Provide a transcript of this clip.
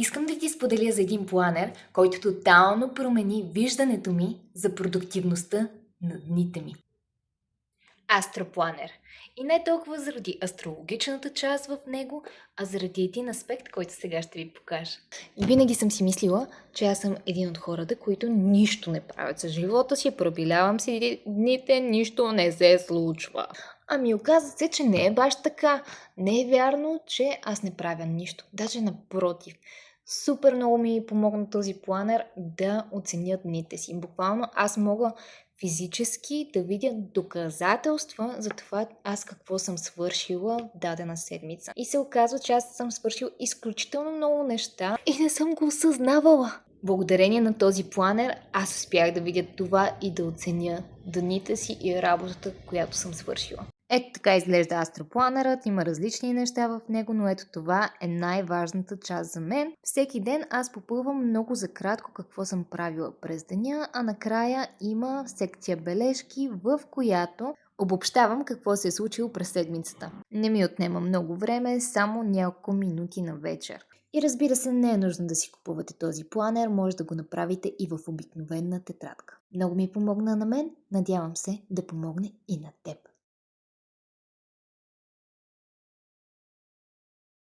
Искам да ти споделя за един планер, който тотално промени виждането ми за продуктивността на дните ми. Астропланер. И не толкова заради астрологичната част в него, а заради един аспект, който сега ще ви покажа. Винаги съм си мислила, че аз съм един от хората, които нищо не правят за живота си, пробилявам си дните, нищо не се случва. Ами оказва се, че не е баш така. Не е вярно, че аз не правя нищо. Даже напротив. Супер много ми помогна този планер да оценя дните си. Буквално аз мога физически да видя доказателства за това аз какво съм свършила в дадена седмица. И се оказва, че аз съм свършила изключително много неща и не съм го осъзнавала. Благодарение на този планер аз успях да видя това и да оценя дните си и работата, която съм свършила. Ето така изглежда астропланерът, има различни неща в него, но ето това е най-важната част за мен. Всеки ден аз попълвам много за кратко какво съм правила през деня, а накрая има секция бележки, в която обобщавам какво се е случило през седмицата. Не ми отнема много време, само няколко минути на вечер. И разбира се, не е нужно да си купувате този планер, може да го направите и в обикновена тетрадка. Много ми помогна на мен, надявам се да помогне и на теб.